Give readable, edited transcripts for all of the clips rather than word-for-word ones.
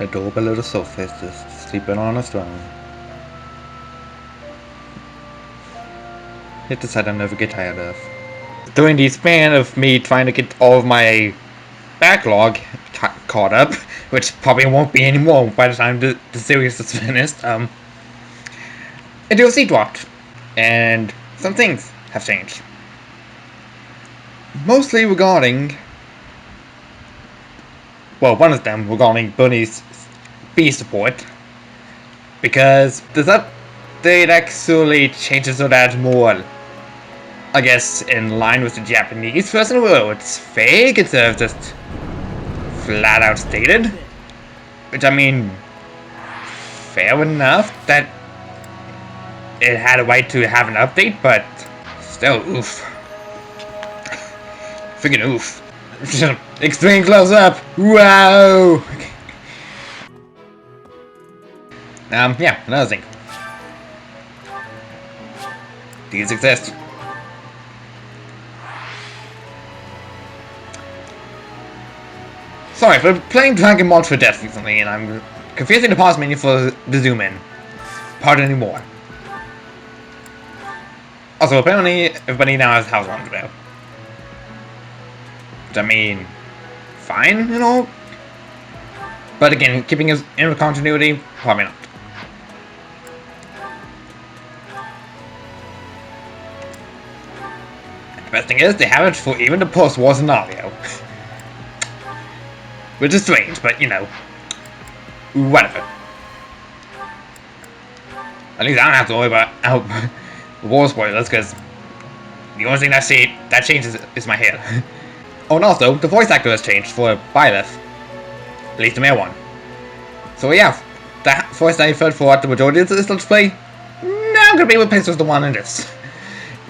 Adorable little sofa is just sleeping on a throne. It's a sight I'll never get tired of. During the span of me trying to get all of my backlog caught up, which probably won't be anymore by the time the series is finished, a DLC dropped, and some things have changed. Mostly regarding, well, one of them regarding Bunny's B support, because this update actually changes so that more, I guess, in line with the Japanese version, where it's fake instead of just flat out stated. Which, I mean, fair enough that it had a right to have an update, but still, oof. Freaking oof. Extreme close up! Wow! Yeah, another thing. These exist. Sorry, but playing Dragon Ball for Death recently, and I'm confusing the pause menu for the zoom in. Pardon anymore. Also, apparently, everybody now has House Arms now. Which, I mean, fine, you know? But again, keeping his inner continuity, probably not. And the best thing is, they have it for even the post-war scenario. Which is strange, but you know, whatever. At least I don't have to worry about war spoilers, because the only thing that changes is my hair. Oh, and also, the voice actor has changed for Byleth. At least the male one. So yeah, the voice I heard for the majority of this Let's Play, now gonna be replaced with the one in this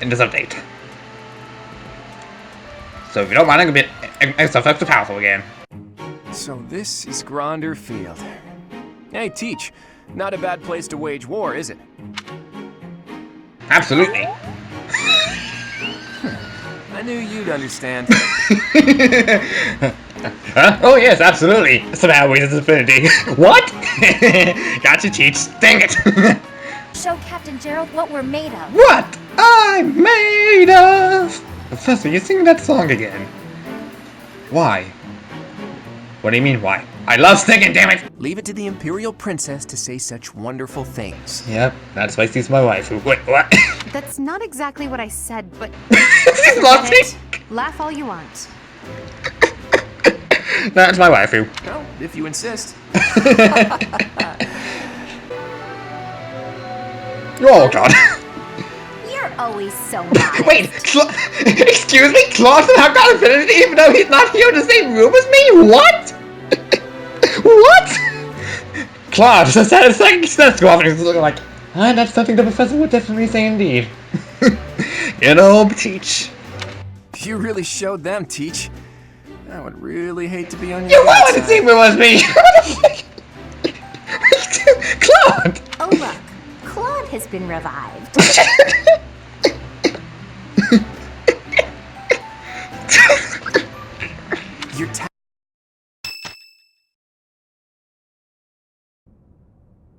update. So if you don't mind, I'm gonna be extra powerful again. So this is Gronder Field. Hey, Teach. Not a bad place to wage war, is it? Absolutely. I knew you'd understand. Huh? Oh yes, absolutely. Somehow we this affinity. What? Gotcha, Teach. Dang it. Show Captain Gerald what we're made of. What I'm made of. Professor, you're singing that song again. Why? What do you mean, why? I love singing, damn it! Leave it to the Imperial Princess to say such wonderful things. Yep, that's why she's my wife. Wait, what? That's not exactly what I said, but... She's laughing! Laugh all you want. That's my waifu. Well, if you insist. Oh, God. You're always so modest. Wait, excuse me? Claude and I've got affinity even though he's not here in the same room as me? What? What? Claude, just had a second sense go off and he's looking like, that's something the professor would definitely say indeed. You know, Teach. You really showed them, Teach. I would really hate to be on your You wanted to see if it was me! Claude! Oh look, Claude has been revived. You're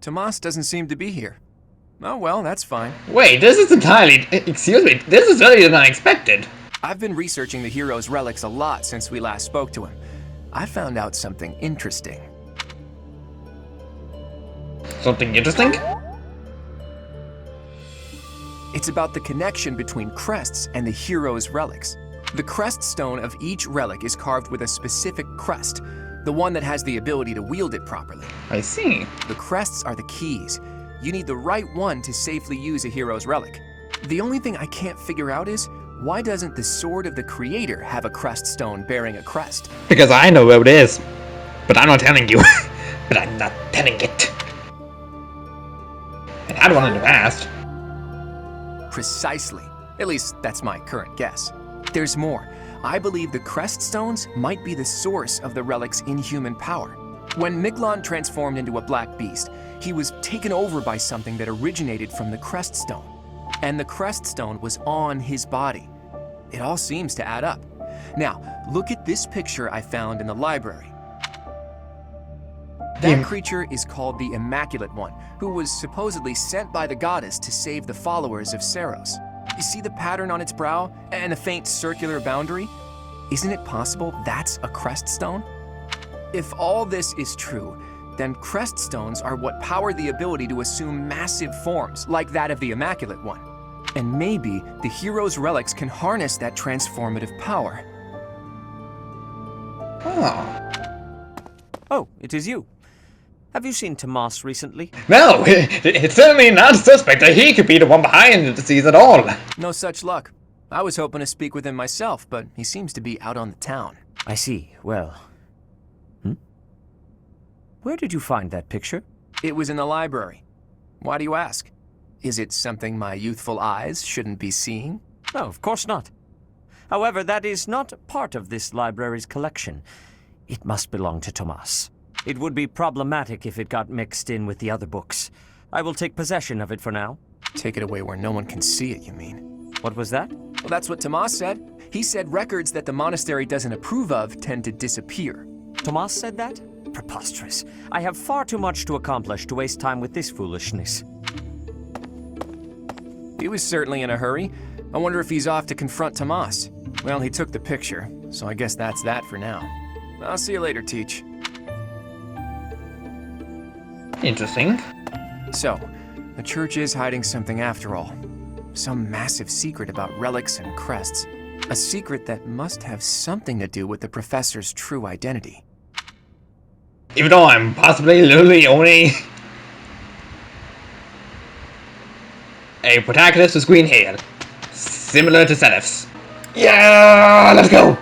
Tomas doesn't seem to be here. Oh well, that's fine. Wait, this is entirely... Excuse me, this is really unexpected. I've been researching the hero's relics a lot since we last spoke to him. I found out something interesting. Something interesting? It's about the connection between crests and the hero's relics. The crest stone of each relic is carved with a specific crest, the one that has the ability to wield it properly. I see. The crests are the keys. You need the right one to safely use a hero's relic. The only thing I can't figure out is, why doesn't the Sword of the Creator have a crest stone bearing a crest? Because I know where it is. But I'm not telling you. But I'm not telling it. And I had one in the past. Precisely. At least, that's my current guess. There's more. I believe the crest stones might be the source of the relic's inhuman power. When Miglon transformed into a black beast, he was taken over by something that originated from the crest stone. And the crest stone was on his body. It all seems to add up. Now, look at this picture I found in the library. That creature is called the Immaculate One, who was supposedly sent by the goddess to save the followers of Saros. You see the pattern on its brow and the faint circular boundary? Isn't it possible that's a crest stone? If all this is true, then crest stones are what power the ability to assume massive forms, like that of the Immaculate One. And maybe the hero's relics can harness that transformative power. Oh. Oh, it is you. Have you seen Tomas recently? No, it's certainly not suspect that he could be the one behind the disease at all. No such luck. I was hoping to speak with him myself, but he seems to be out on the town. I see. Well... Where did you find that picture? It was in the library. Why do you ask? Is it something my youthful eyes shouldn't be seeing? No, of course not. However, that is not part of this library's collection. It must belong to Tomas. It would be problematic if it got mixed in with the other books. I will take possession of it for now. Take it away where no one can see it, you mean? What was that? Well, that's what Tomas said. He said records that the monastery doesn't approve of tend to disappear. Tomas said that? Preposterous. I have far too much to accomplish to waste time with this foolishness. He was certainly in a hurry. I wonder if he's off to confront Tomas. Well, he took the picture, so I guess that's that for now. I'll see you later, Teach. Interesting. So, the church is hiding something after all. Some massive secret about relics and crests. A secret that must have something to do with the professor's true identity. Even though I'm possibly literally only a protagonist with green hair, similar to Serif's. Yeah, let's go!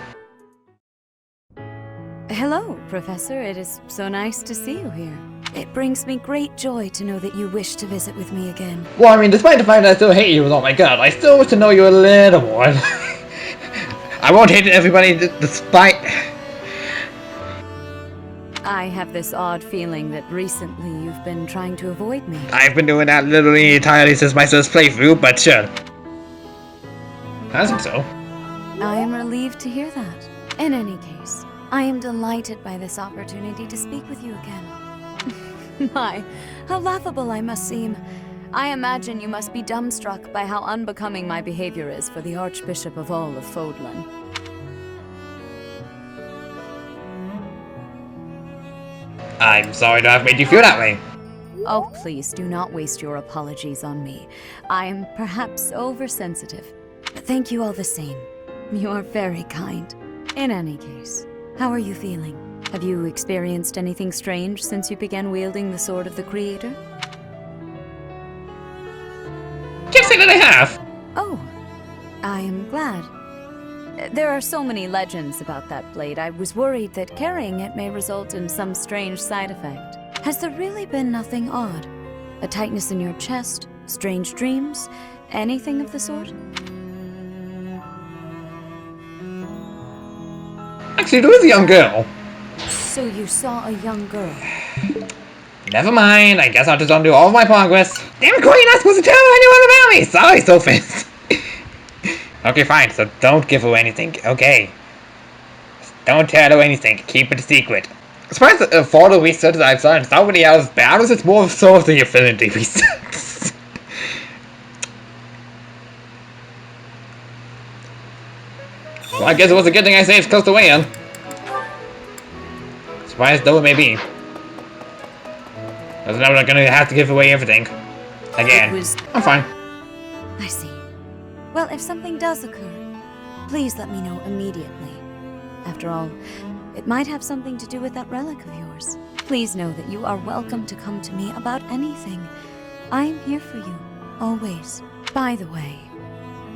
Hello, Professor. It is so nice to see you here. It brings me great joy to know that you wish to visit with me again. Well, I mean, despite the fact that I still hate you with all my gut, I still wish to know you a little more. I won't hate everybody despite... I have this odd feeling that recently you've been trying to avoid me. I've been doing that literally entirely since my first playthrough, but sure. I think so. I am relieved to hear that. In any case, I am delighted by this opportunity to speak with you again. My, how laughable I must seem. I imagine you must be dumbstruck by how unbecoming my behavior is for the Archbishop of all of Fodlan. I'm sorry to have made you feel that way. Oh, please do not waste your apologies on me. I am perhaps oversensitive, but thank you all the same. You are very kind. In any case, how are you feeling? Have you experienced anything strange since you began wielding the Sword of the Creator? Can't say that I have. Oh, I am glad. There are so many legends about that blade, I was worried that carrying it may result in some strange side effect. Has there really been nothing odd? A tightness in your chest? Strange dreams? Anything of the sort? Actually, there is a young girl. So you saw a young girl? Never mind, I guess I'll just undo all of my progress. Damn it, Corey, you're not supposed to tell anyone about me! Sorry, Sophist. Okay, fine, so don't give away anything. Okay. Don't tell her anything. Keep it a secret. As far as the photo research that I've done, it's not really as bad as it's more so of the affinity research. Well, I guess it was a good thing I saved close to Wayne. Surprised though it may be. Because now we're gonna have to give away everything. Again. I'm fine. I see. Well, if something does occur, please let me know immediately. After all, it might have something to do with that relic of yours. Please know that you are welcome to come to me about anything. I am here for you, always. By the way,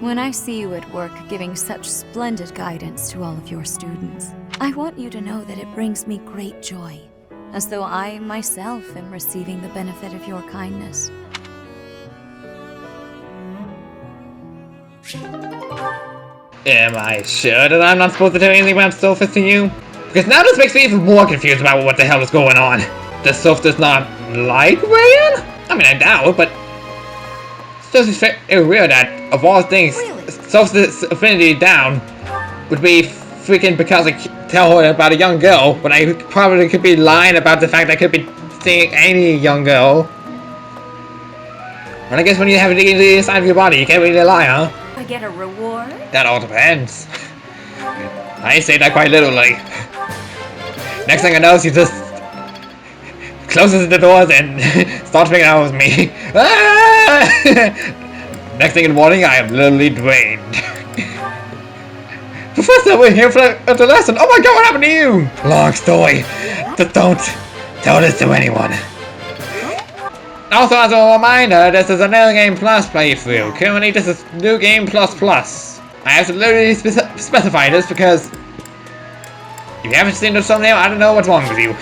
when I see you at work giving such splendid guidance to all of your students, I want you to know that it brings me great joy, as though I myself am receiving the benefit of your kindness. Am I sure that I'm not supposed to tell anything about Sophist to you? Because now this makes me even more confused about what the hell is going on. Does Sophist not like Ryan? I mean, I doubt, but it's just weird that, of all things, Really? Sophist's affinity down would be freaking because of tell her about a young girl when I probably could be lying about the fact I could be seeing any young girl. And I guess when you have it inside of your body, you can't really lie, huh? I get a reward? That all depends. I say that quite literally. Next thing I know, she just closes the doors and starts making out with me. Next thing in the morning, I am literally drained. Professor, we're here for the lesson. Oh my god, what happened to you? Long story. Just don't tell this to anyone. Also, as a reminder, this is a New Game Plus playthrough. Currently, this is New Game Plus Plus. I have to literally specify this because if you haven't seen the thumbnail, I don't know what's wrong with you.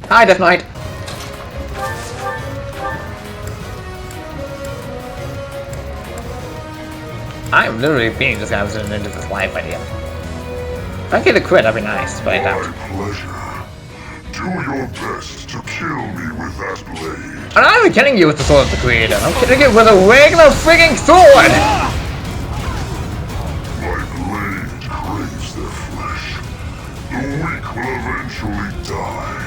Hi, Death Knight. I'm literally being this guy into this life idea. If I get a crit, that'd be nice, but I doubt. Pleasure. Do your best to kill me with that blade. I'm not even kidding you with the sword of the creator. I'm kidding you with a regular freaking sword! My blade craves their flesh. The weak will eventually die.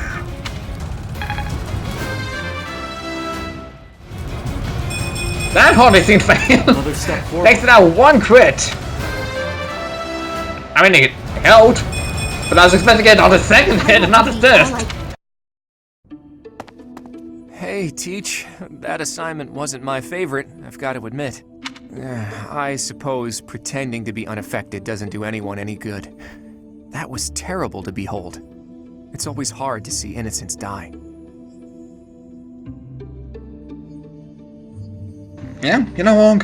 That hardly seemed fair. Another step forward. Thanks to that one crit. I mean, it helped, but I was expecting to get on the second hit and not the first. Hey, Teach. That assignment wasn't my favorite, I've got to admit. I suppose pretending to be unaffected doesn't do anyone any good. That was terrible to behold. It's always hard to see innocents die. Yeah, you're not wrong.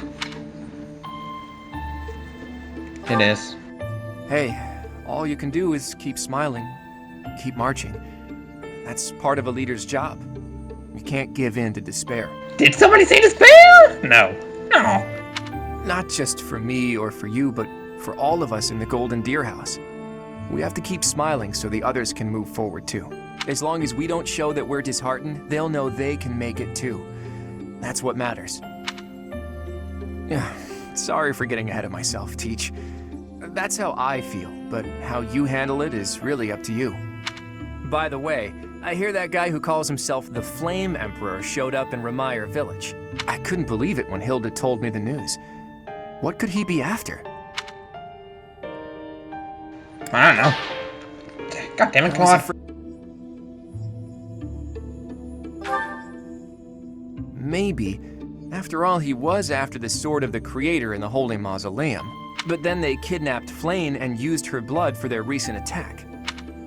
It is. Hey, all you can do is keep smiling, keep marching. That's part of a leader's job. You can't give in to despair. Did somebody say despair? No. No. Not just for me or for you, but for all of us in the Golden Deer House. We have to keep smiling so the others can move forward too. As long as we don't show that we're disheartened, they'll know they can make it too. That's what matters. Yeah, sorry for getting ahead of myself, Teach. That's how I feel, but how you handle it is really up to you. By the way, I hear that guy who calls himself the Flame Emperor showed up in Ramire Village. I couldn't believe it when Hilda told me the news. What could he be after? I don't know. God damn it, Claude. Maybe. After all, he was after the Sword of the Creator in the Holy Mausoleum. But then they kidnapped Flame and used her blood for their recent attack.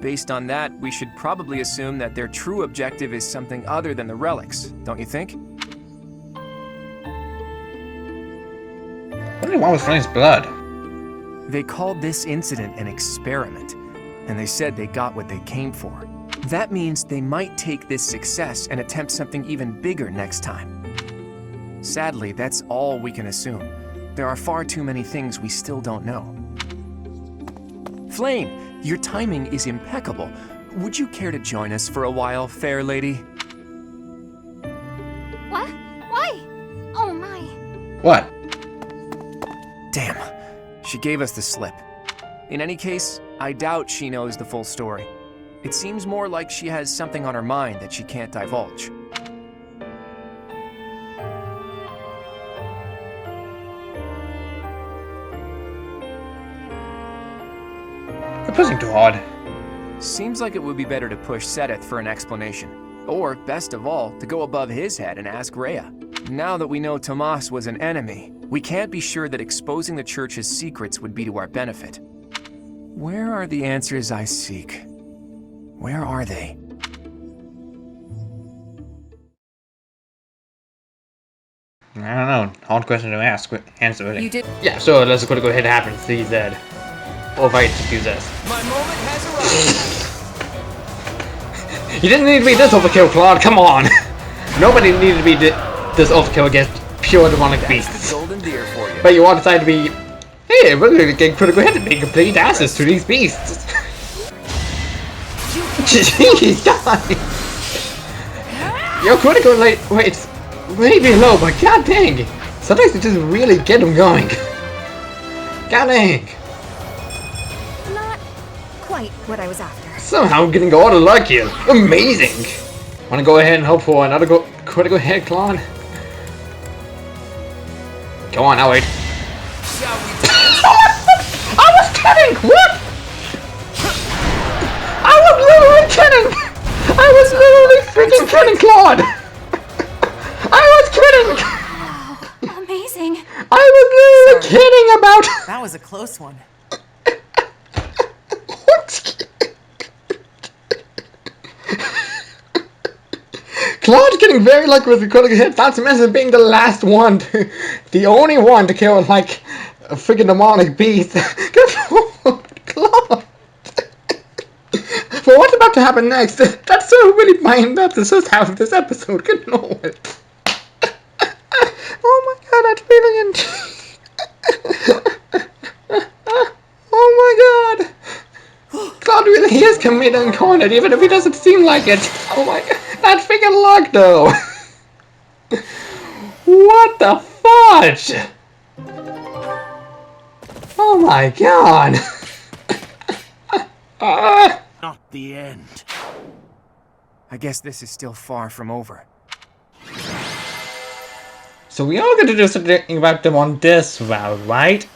Based on that, we should probably assume that their true objective is something other than the relics, don't you think? What do they want with Flame's blood? They called this incident an experiment, and they said they got what they came for. That means they might take this success and attempt something even bigger next time. Sadly, that's all we can assume. There are far too many things we still don't know. Flame, your timing is impeccable. Would you care to join us for a while, fair lady? What? Why? Oh my. What? Damn, she gave us the slip. In any case, I doubt she knows the full story. It seems more like she has something on her mind that she can't divulge. You're pushing too hard. Seems like it would be better to push Sedith for an explanation. Or, best of all, to go above his head and ask Rhea. Now that we know Tomas was an enemy, we can't be sure that exposing the Church's secrets would be to our benefit. Where are the answers I seek? Where are they? I don't know. Hard question to ask. Answer really. You did. Yeah, so let's go ahead and happen. See that. Override to do this. My moment has arrived! You didn't need to be this overkill, Claude. Come on. Nobody needed to be this overkill against pure demonic beasts. The golden deer for you. But you all decided to be, hey, we're gonna get critical hit and be complete asses to these beasts. Jeez, guys. Your critical rate's maybe low, but god dang. Sometimes you just really get them going. God dang. quite what I was after. Somehow I'm getting all the luck here. Amazing! Wanna go ahead and hope for another critical hit, Claude? Come on, now wait. I was kidding! What? I was literally kidding! I was literally freaking kidding, Claude! I was kidding! Wow, amazing. I was literally kidding about... That was a close one. What? Claude's getting very lucky with the critical hit, not to mention being the last one, the only one to kill, like, a freaking demonic beast. Good lord, Claude! For what's about to happen next, that's so really mind up the first half of this episode, good lord. Oh my god, that's brilliant. Oh my god. Claude really is committed and cornered, even if he doesn't seem like it. Oh my god, that freaking luck though. What the fudge? Oh my god. Not the end. I guess this is still far from over. So we all get to do something about them on this route, right?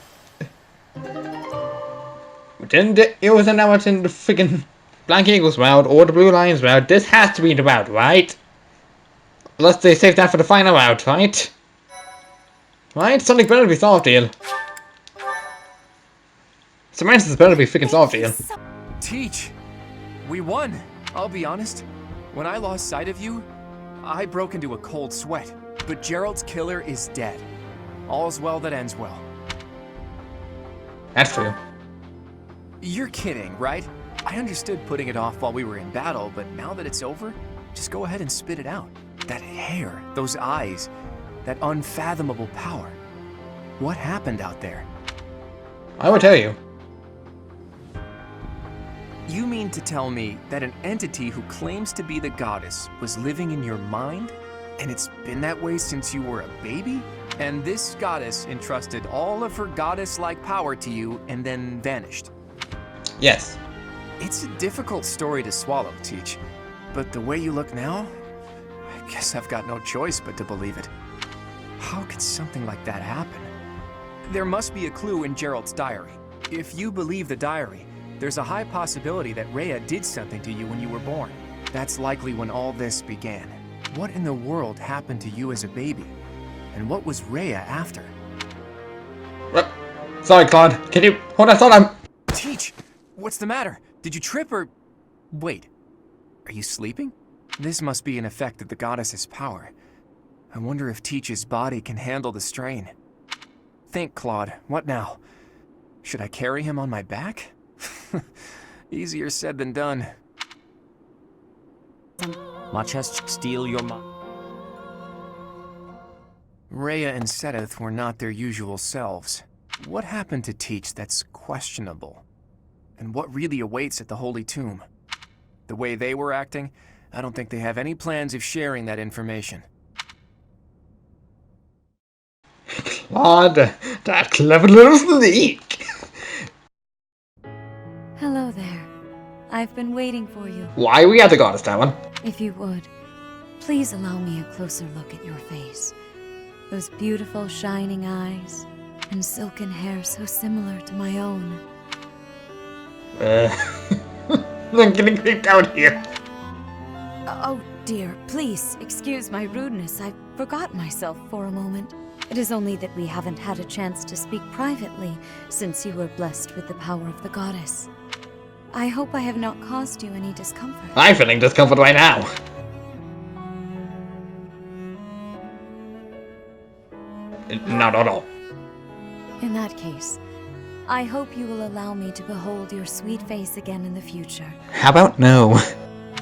Didn't it was announced in the freaking Black Eagles route or the Blue Lions route. This has to be the route, right? Unless they save that for the final route, right? Right? Something better be solved here. Samantha's better be freaking solved here. Teach! We won! I'll be honest. When I lost sight of you, I broke into a cold sweat. But Gerald's killer is dead. All's well that ends well. That's true. You're kidding, right? I understood putting it off while we were in battle, but now that it's over, just go ahead and spit it out. That hair, those eyes, that unfathomable power. What happened out there? I will tell you. You mean to tell me that an entity who claims to be the goddess was living in your mind? And it's been that way since you were a baby? And this goddess entrusted all of her goddess-like power to you and then vanished? Yes. It's a difficult story to swallow, Teach. But the way you look now, I guess I've got no choice but to believe it. How could something like that happen? There must be a clue in Gerald's diary. If you believe the diary, there's a high possibility that Rhea did something to you when you were born. That's likely when all this began. What in the world happened to you as a baby? And what was Rhea after? Sorry, Claude. Can you hold on? Hold on. Teach! What's the matter? Did you trip or... Wait. Are you sleeping? This must be an effect of the goddess's power. I wonder if Teach's body can handle the strain. Think, Claude. What now? Should I carry him on my back? Easier said than done. Much has steal your mind. Rhea and Sedith were not their usual selves. What happened to Teach that's questionable? And what really awaits at the Holy Tomb? The way they were acting, I don't think they have any plans of sharing that information. Claude, that clever little sneak. Hello there. I've been waiting for you. Why we have the goddess that one? If you would, please allow me a closer look at your face. Those beautiful shining eyes and silken hair so similar to my own. I'm getting creeped out here. Oh dear, please excuse my rudeness. I forgot myself for a moment. It is only that we haven't had a chance to speak privately since you were blessed with the power of the goddess. I hope I have not caused you any discomfort. I'm feeling discomfort right now. Not at all. In that case, I hope you will allow me to behold your sweet face again in the future. How about no?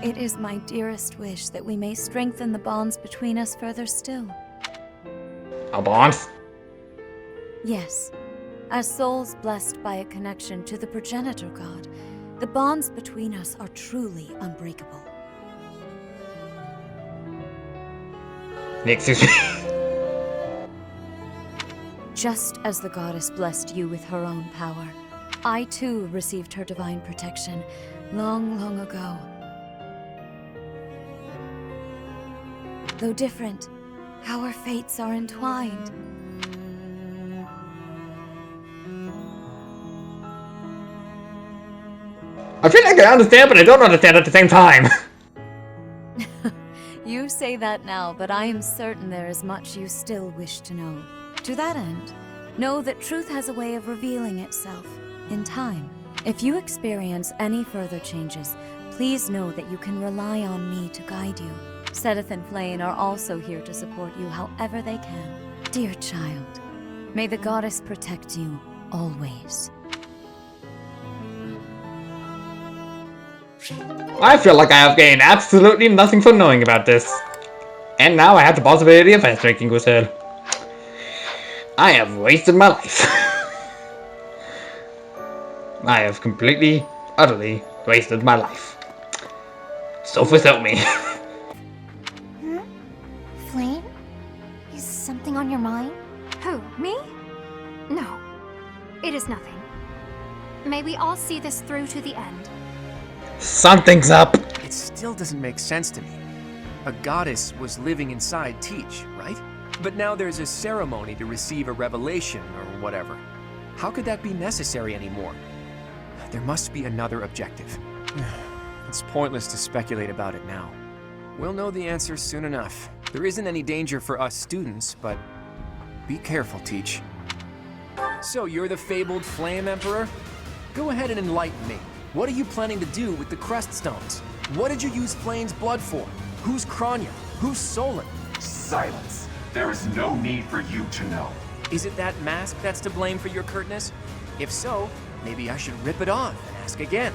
It is my dearest wish that we may strengthen the bonds between us further still. A bonds? Yes. As souls blessed by a connection to the progenitor god, the bonds between us are truly unbreakable. Excuse me. Just as the goddess blessed you with her own power, I too received her divine protection long, long ago. Though different, our fates are entwined. I feel like I understand, but I don't understand at the same time. You say that now, but I am certain there is much you still wish to know. To that end, know that truth has a way of revealing itself in time. If you experience any further changes, please know that you can rely on me to guide you. Sedith and Flane are also here to support you however they can. Dear child, may the goddess protect you always. I feel like I have gained absolutely nothing from knowing about this. And now I have the possibility of drinking with her. I have wasted my life. I have completely, utterly wasted my life. So without me. Flame? Is something on your mind? Who, me? No. It is nothing. May we all see this through to the end. Something's up. It still doesn't make sense to me. A goddess was living inside Teach, right? But now there's a ceremony to receive a revelation or whatever. How could that be necessary anymore? There must be another objective. It's pointless to speculate about it now. We'll know the answer soon enough. There isn't any danger for us students, but be careful, Teach. So you're the fabled Flame Emperor? Go ahead and enlighten me. What are you planning to do with the Crest Stones? What did you use Flame's blood for? Who's Kranya? Who's Solon? Silence. There is no need for you to know. Is it that mask that's to blame for your curtness? If so, maybe I should rip it off and ask again.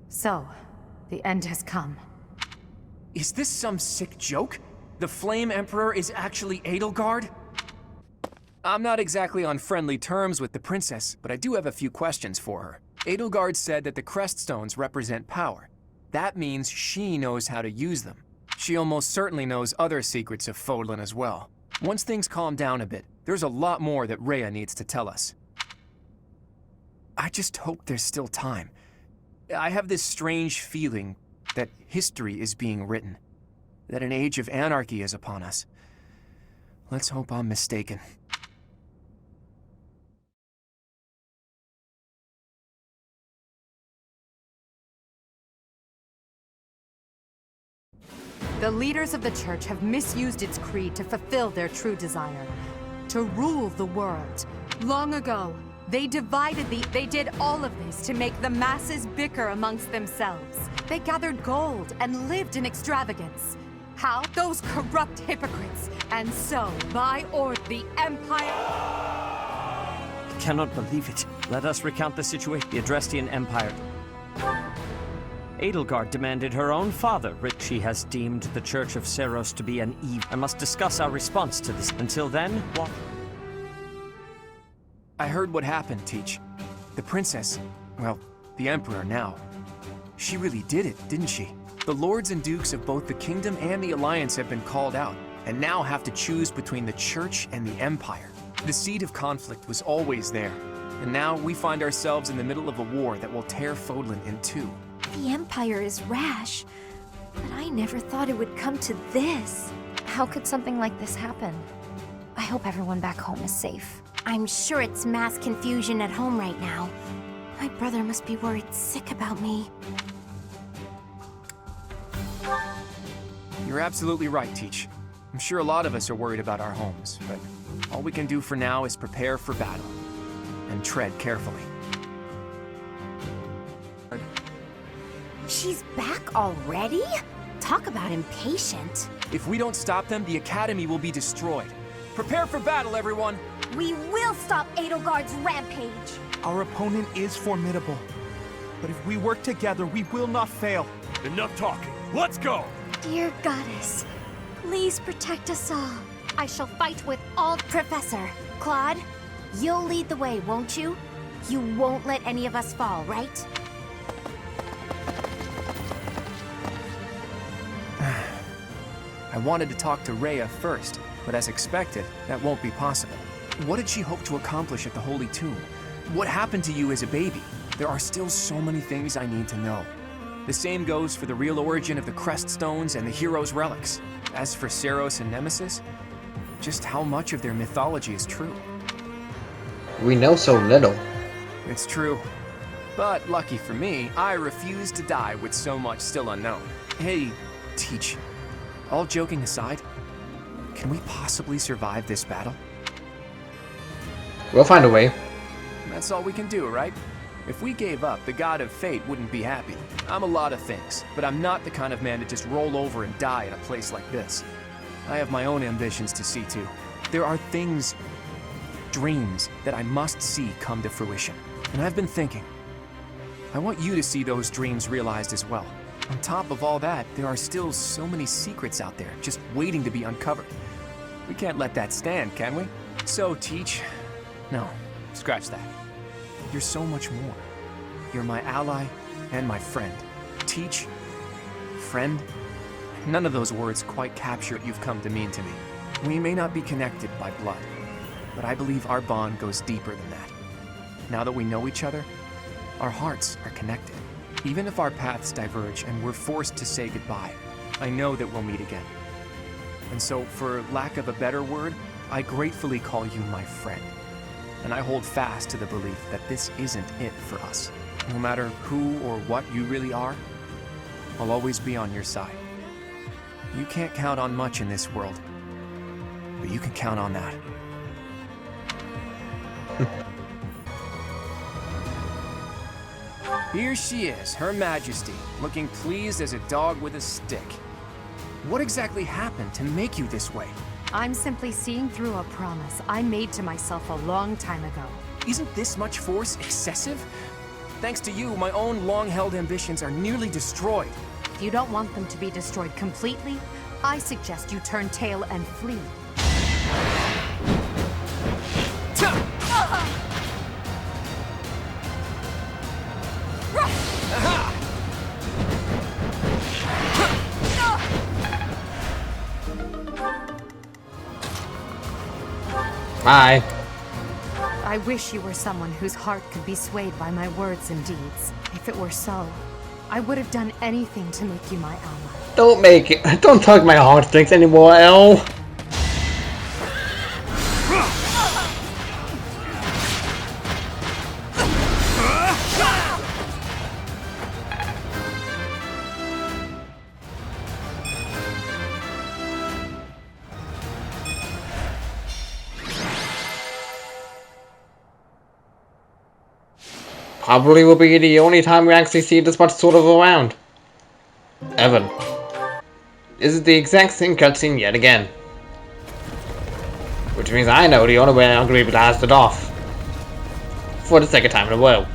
So, the end has come. Is this some sick joke? The Flame Emperor is actually Edelgard? I'm not exactly on friendly terms with the princess, but I do have a few questions for her. Edelgard said that the Crest Stones represent power. That means she knows how to use them. She almost certainly knows other secrets of Fodlan as well. Once things calm down a bit, there's a lot more that Rhea needs to tell us. I just hope there's still time. I have this strange feeling that history is being written, that an age of anarchy is upon us. Let's hope I'm mistaken. The leaders of the church have misused its creed to fulfill their true desire, to rule the world. Long ago, they did all of this to make the masses bicker amongst themselves. They gathered gold and lived in extravagance. How? Those corrupt hypocrites. And so, by order, the Empire... I cannot believe it. Let us recount the situation. The Adrestian Empire. Edelgard demanded her own father. She has deemed the Church of Seros to be an evil. I must discuss our response to this. Until then, what? I heard what happened, Teach. The princess, well, the Emperor now. She really did it, didn't she? The lords and dukes of both the kingdom and the alliance have been called out, and now have to choose between the church and the empire. The seed of conflict was always there, and now we find ourselves in the middle of a war that will tear Fodlan in two. The Empire is rash, but I never thought it would come to this. How could something like this happen? I hope everyone back home is safe. I'm sure it's mass confusion at home right now. My brother must be worried sick about me. You're absolutely right, Teach. I'm sure a lot of us are worried about our homes, but all we can do for now is prepare for battle and tread carefully. She's back already? Talk about impatient. If we don't stop them, the Academy will be destroyed. Prepare for battle, everyone! We will stop Edelgard's rampage! Our opponent is formidable, but if we work together, we will not fail. Enough talking. Let's go! Dear Goddess, please protect us all. I shall fight with all... Professor, Claude, you'll lead the way, won't you? You won't let any of us fall, right? I wanted to talk to Rhea first, but as expected, that won't be possible. What did she hope to accomplish at the Holy Tomb? What happened to you as a baby? There are still so many things I need to know. The same goes for the real origin of the Crest Stones and the hero's relics. As for Seros and Nemesis, just how much of their mythology is true? We know so little. It's true. But lucky for me, I refuse to die with so much still unknown. Hey, Teach, all joking aside, can we possibly survive this battle? We'll find a way. That's all we can do, right? If we gave up, the god of fate wouldn't be happy. I'm a lot of things, but I'm not the kind of man to just roll over and die in a place like this. I have my own ambitions to see to. There are things, dreams, that I must see come to fruition. And I've been thinking, I want you to see those dreams realized as well. On top of all that, there are still so many secrets out there, just waiting to be uncovered. We can't let that stand, can we? So, Teach, no, scratch that. You're so much more. You're my ally and my friend. Teach, friend, none of those words quite capture what you've come to mean to me. We may not be connected by blood, but I believe our bond goes deeper than that. Now that we know each other, our hearts are connected. Even if our paths diverge and we're forced to say goodbye, I know that we'll meet again. And so, for lack of a better word, I gratefully call you my friend. And I hold fast to the belief that this isn't it for us. No matter who or what you really are, I'll always be on your side. You can't count on much in this world, but you can count on that. Here she is, Her Majesty, looking pleased as a dog with a stick. What exactly happened to make you this way? I'm simply seeing through a promise I made to myself a long time ago. Isn't this much force excessive? Thanks to you, my own long-held ambitions are nearly destroyed. If you don't want them to be destroyed completely, I suggest you turn tail and flee. Bye. I wish you were someone whose heart could be swayed by my words and deeds. If it were so, I would have done anything to make you my ally. Don't tug my heartstrings anymore, Elle. Probably will be the only time we actually see this much sort of around. Evan. This is the exact same cutscene yet again. Which means I know the only way I'm going to be blasted off. For the second time in a row.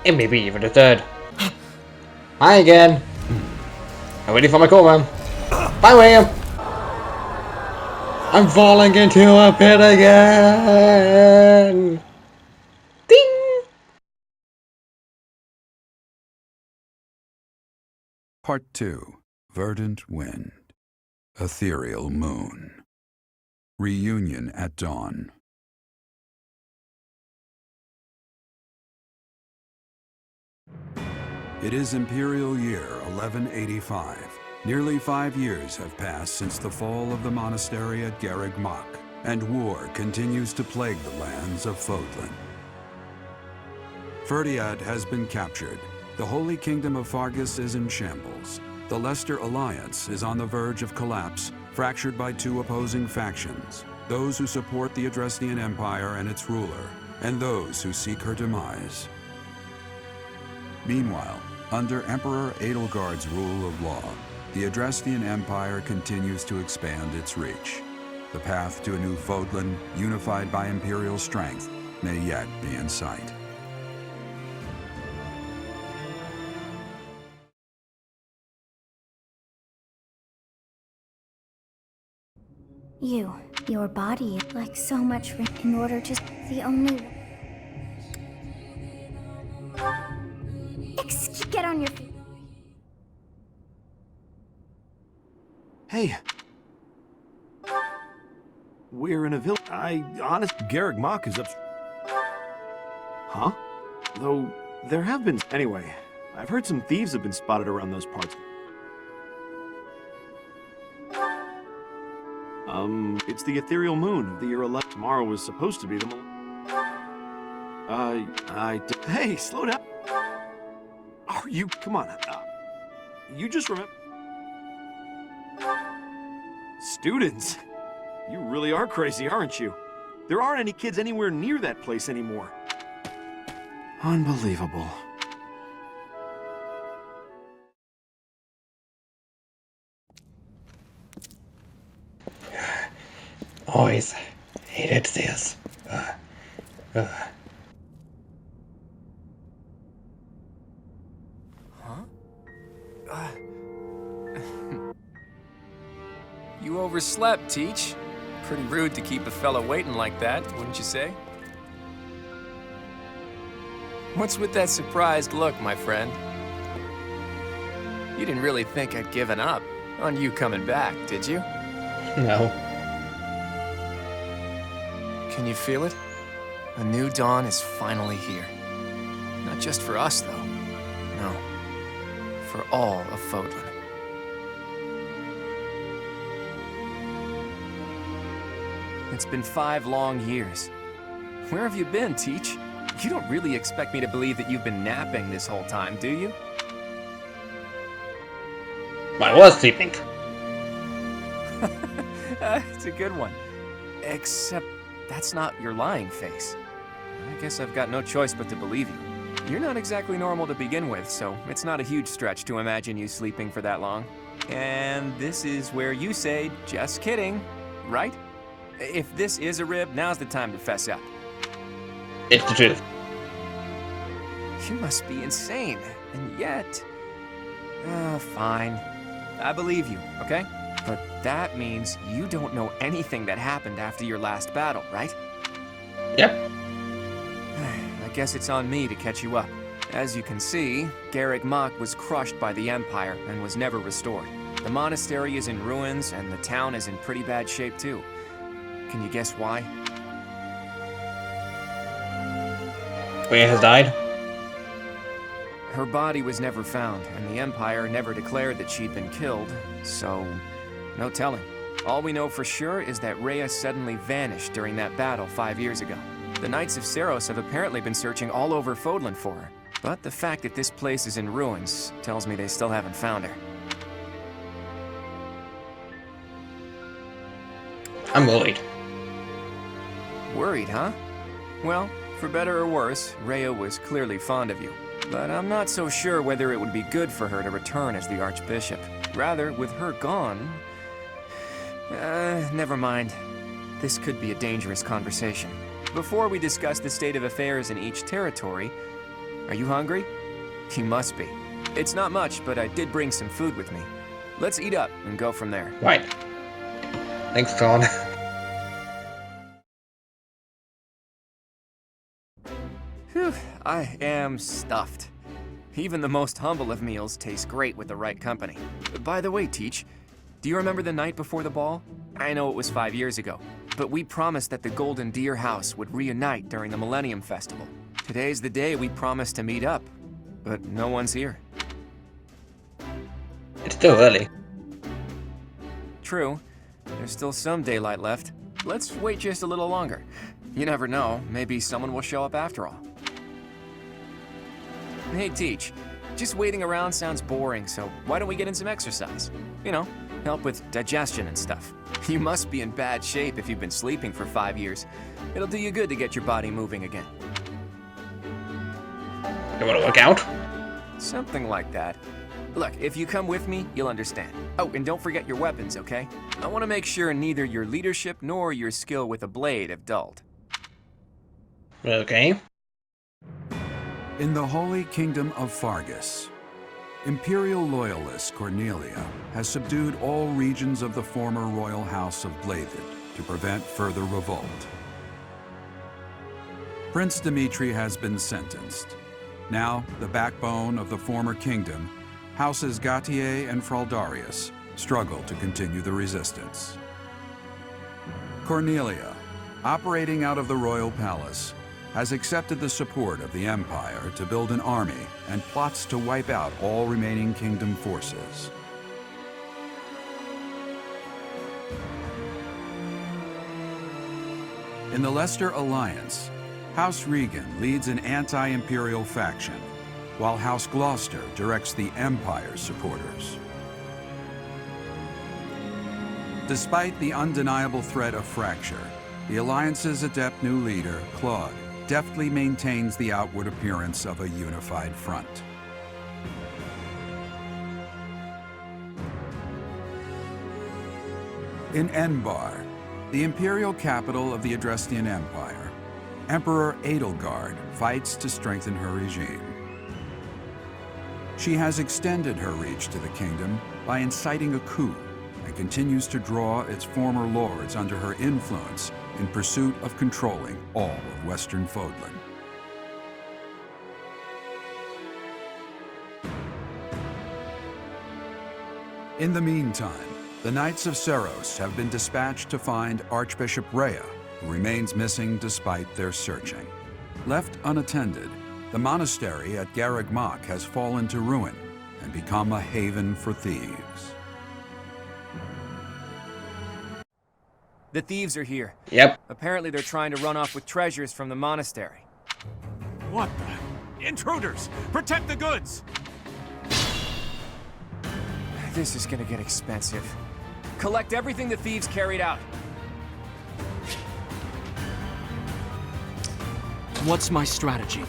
And maybe even the third. Hi again. I'm ready for my call, man. Bye, William. I'm falling into a pit again. Ding. Part 2. Verdant Wind. Ethereal Moon. Reunion at Dawn. It is Imperial Year 1185. Nearly 5 years have passed since the fall of the monastery at Garreg Mach, and war continues to plague the lands of Fodlan. Verdant has been captured. The Holy Kingdom of Fargus is in shambles. The Leicester Alliance is on the verge of collapse, fractured by two opposing factions, those who support the Adrestian Empire and its ruler, and those who seek her demise. Meanwhile, under Emperor Edelgard's rule of law, the Adrestian Empire continues to expand its reach. The path to a new Fodlan, unified by Imperial strength, may yet be in sight. Your body, like so much in order to the only... Get on your feet. Hey, we're in a village. Garrick Mach is up. Huh? Though, there have been... Anyway, I've heard some thieves have been spotted around those parts. It's the ethereal moon of the year 11. Tomorrow was supposed to be the... Hey, slow down. Are you... Come on. You just remember... Students? You really are crazy, aren't you? There aren't any kids anywhere near that place anymore. Unbelievable. Always hated this. You overslept, Teach. Pretty rude to keep a fellow waiting like that, wouldn't you say? What's with that surprised look, my friend? You didn't really think I'd given up on you coming back, did you? No. Can you feel it? A new dawn is finally here. Not just for us, though. No. For all of Fodlan. It's been 5 long years. Where have you been, Teach? You don't really expect me to believe that you've been napping this whole time, do you? I was sleeping. It's a good one. Except that's not your lying face. I guess I've got no choice but to believe you. You're not exactly normal to begin with, so it's not a huge stretch to imagine you sleeping for that long. And this is where you say, just kidding, right? If this is a rib, now's the time to fess up. It's the truth. You must be insane, and yet... fine. I believe you, okay? But that means you don't know anything that happened after your last battle, right? Yep. I guess it's on me to catch you up. As you can see, Garrick Mach was crushed by the Empire and was never restored. The monastery is in ruins, and the town is in pretty bad shape too. Can you guess why? Rhea has died? Her body was never found, and the Empire never declared that she'd been killed, so no telling. All we know for sure is that Rhea suddenly vanished during that battle 5 years ago. The Knights of Seiros have apparently been searching all over Fodlan for her, but the fact that this place is in ruins tells me they still haven't found her. I'm worried. Worried, huh? Well, for better or worse, Rhea was clearly fond of you. But I'm not so sure whether it would be good for her to return as the Archbishop. Rather, with her gone... never mind. This could be a dangerous conversation. Before we discuss the state of affairs in each territory, are you hungry? You must be. It's not much, but I did bring some food with me. Let's eat up and go from there. Right. Thanks, John. Whew, I am stuffed. Even the most humble of meals taste great with the right company. By the way, Teach, do you remember the night before the ball? I know it was 5 years ago, but we promised that the Golden Deer House would reunite during the Millennium Festival. Today's the day we promised to meet up, but no one's here. It's still early. True. There's still some daylight left. Let's wait just a little longer. You never know, maybe someone will show up after all. Hey, Teach. Just waiting around sounds boring, so why don't we get in some exercise? You know, help with digestion and stuff. You must be in bad shape if you've been sleeping for 5 years. It'll do you good to get your body moving again. You want to work out? Something like that. Look, if you come with me, you'll understand. Oh, and don't forget your weapons, okay? I want to make sure neither your leadership nor your skill with a blade have dulled. Okay. In the Holy Kingdom of Fargus, Imperial loyalist Cornelia has subdued all regions of the former royal house of Blathed to prevent further revolt. Prince Dimitri has been sentenced. Now, the backbone of the former kingdom, Houses Gautier and Fraldarius, struggle to continue the resistance. Cornelia, operating out of the royal palace, has accepted the support of the Empire to build an army and plots to wipe out all remaining kingdom forces. In the Leicester Alliance, House Regan leads an anti-imperial faction, while House Gloucester directs the Empire's supporters. Despite the undeniable threat of fracture, the Alliance's adept new leader, Claude, deftly maintains the outward appearance of a unified front. In Enbar, the imperial capital of the Adrestian Empire, Emperor Edelgard fights to strengthen her regime. She has extended her reach to the kingdom by inciting a coup and continues to draw its former lords under her influence in pursuit of controlling all of Western Fodlan. In the meantime, the Knights of Seros have been dispatched to find Archbishop Rhea, who remains missing despite their searching. Left unattended, the monastery at Garreg Mach has fallen to ruin and become a haven for thieves. The thieves are here. Yep. Apparently they're trying to run off with treasures from the monastery. What the? Intruders! Protect the goods! This is gonna get expensive. Collect everything the thieves carried out. What's my strategy?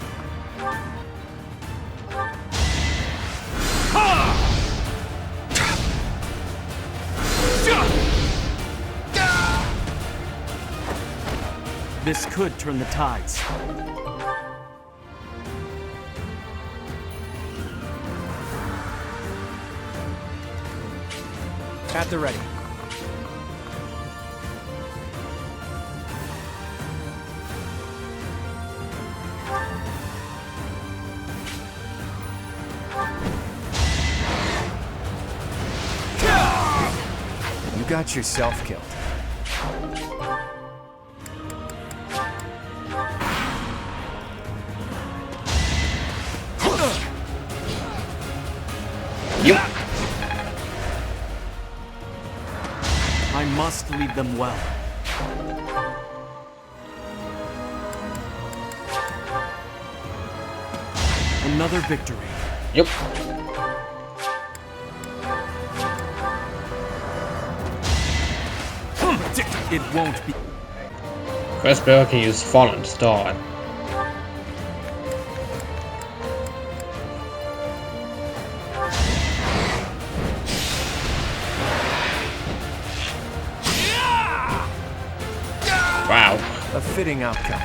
This could turn the tides. At the ready. You got yourself killed. I must lead them well. Another victory. Yep. It won't be. Crossbow can use Fallen Star. Wow. A fitting outcome.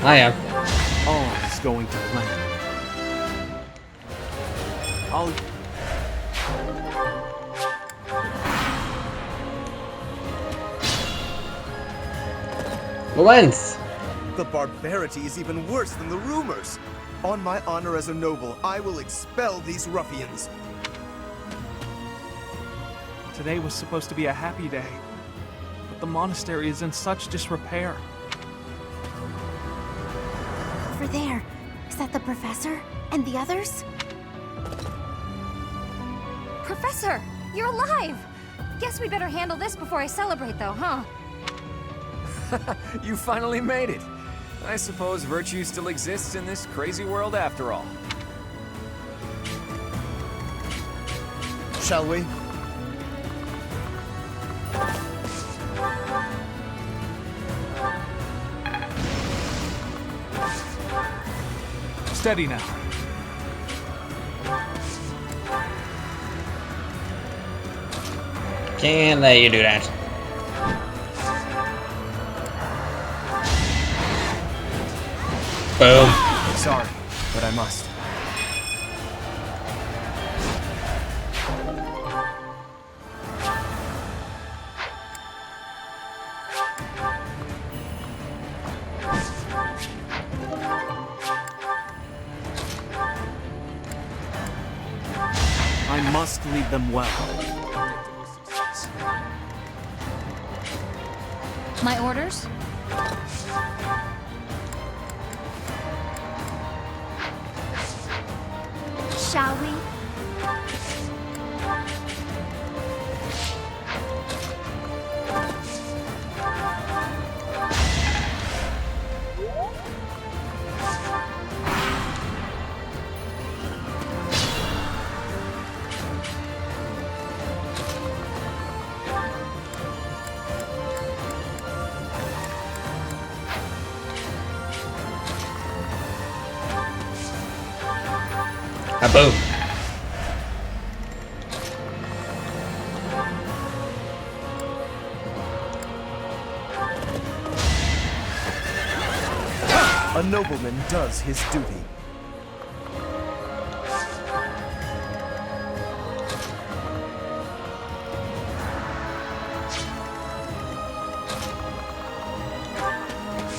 I am. All is going to plan. I'll... Lens! The barbarity is even worse than the rumors. On my honor as a noble, I will expel these ruffians. Today was supposed to be a happy day, but the monastery is in such disrepair. Over there. Is that the professor? And the others? Professor! You're alive! Guess we better handle this before I celebrate, though, huh? You finally made it. I suppose virtue still exists in this crazy world after all. Shall we? Steady now. Can't let you do that. Boom. Sorry, but I must. must lead them well. My orders? Shall we? Boom. A nobleman does his duty.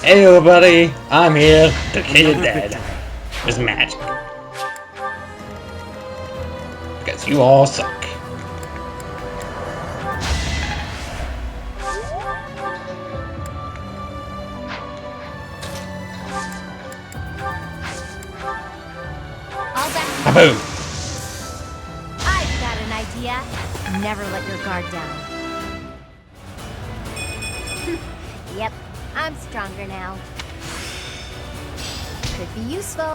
Hey everybody, I'm here to kill you dead with magic. Because you all suck. I'll back you. Boom. I've got an idea. Never let your guard down. Yep, I'm stronger now. Could be useful.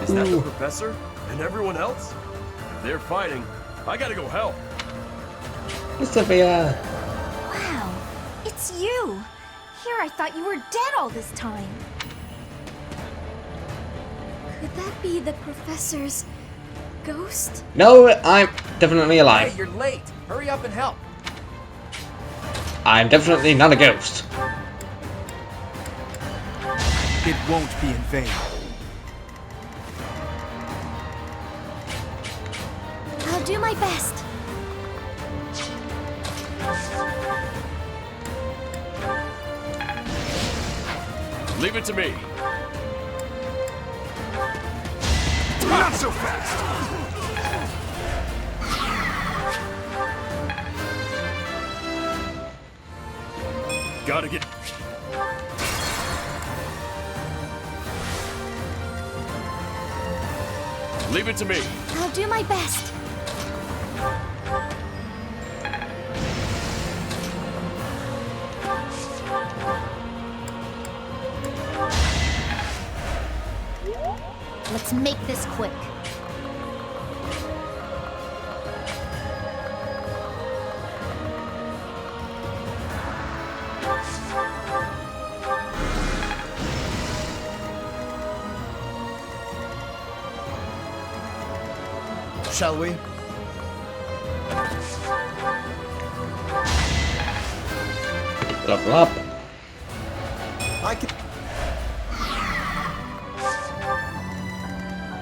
Is that the professor? And everyone else? If they're fighting, I gotta go help. Sophia. Wow, it's you! Here I thought you were dead all this time. Could that be the professor's ghost? No, I'm definitely alive. Hey, you're late. Hurry up and help. I'm definitely not a ghost. It won't be in vain. I'll do my best. Leave it to me. Not so fast! Gotta get... Leave it to me. I'll do my best. Let's make this quick. Shall we? Level up. I can...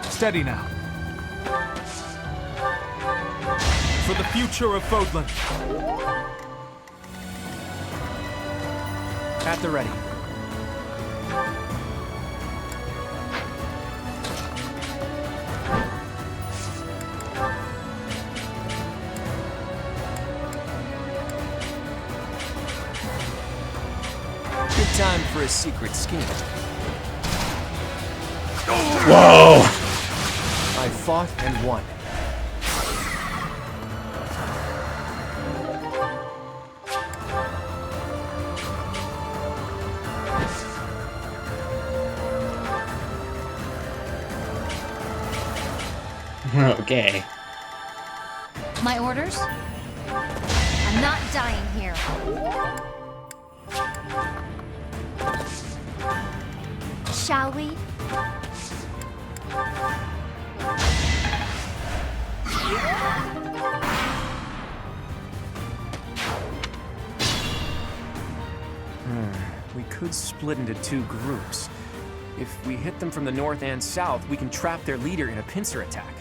Steady now. For the future of Fodlan. At the ready. Good time for a secret scheme. Whoa! I fought and won. Okay. My orders? I'm not dying here. Shall we? We could split into two groups. If we hit them from the north and south, we can trap their leader in a pincer attack.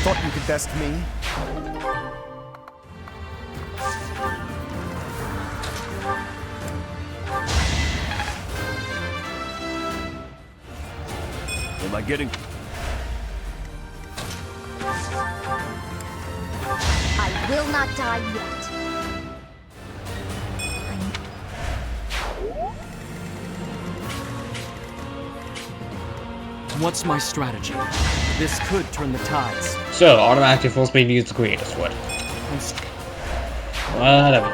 Thought you could best me? Am I getting... I will not die yet. What's my strategy? This could turn the tides. So, automatically full speed use the Creator's Wood. Whatever.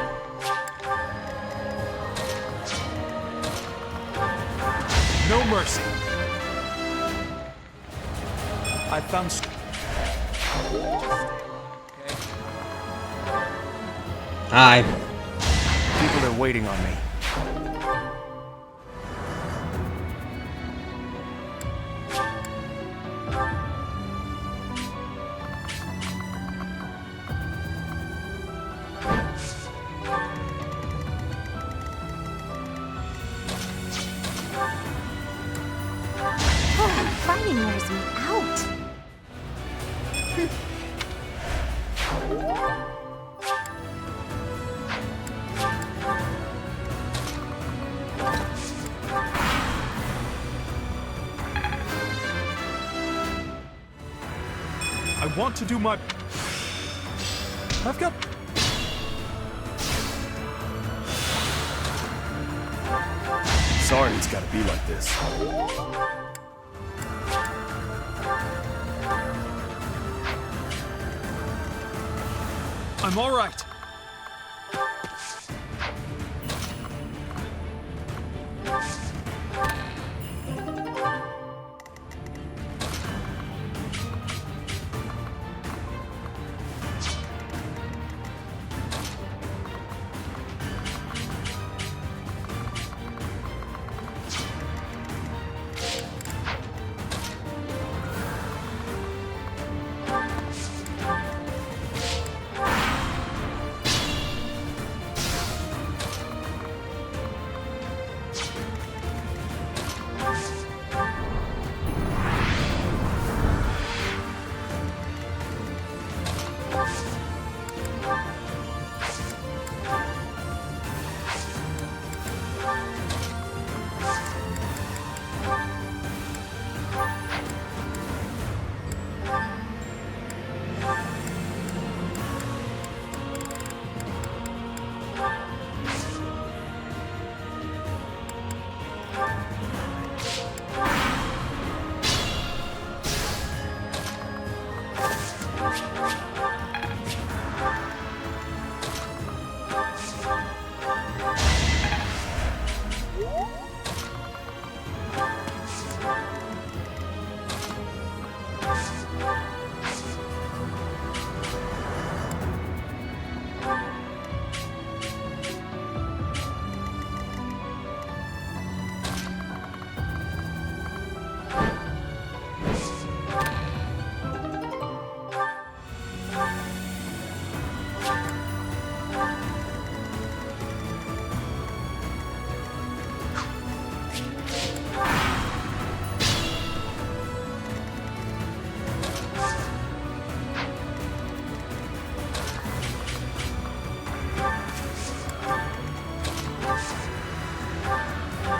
No mercy. I found... Hi. People are waiting on me. Fighting wears me out. I want to do my... I've got... Sorry it's gotta be like this. I'm all right.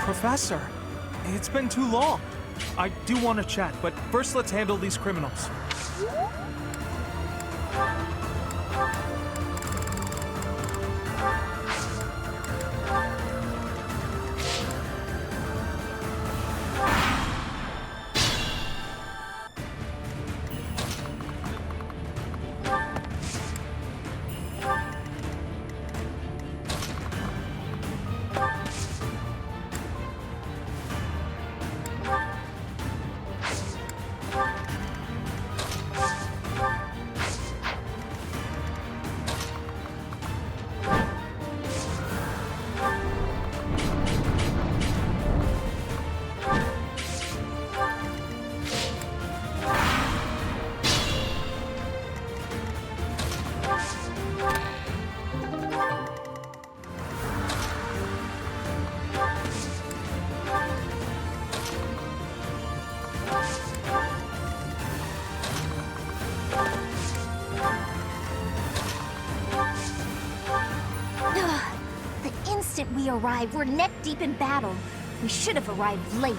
Professor, it's been too long. I do want to chat, but first let's handle these criminals. we arrive, we're neck deep in battle. We should have arrived late.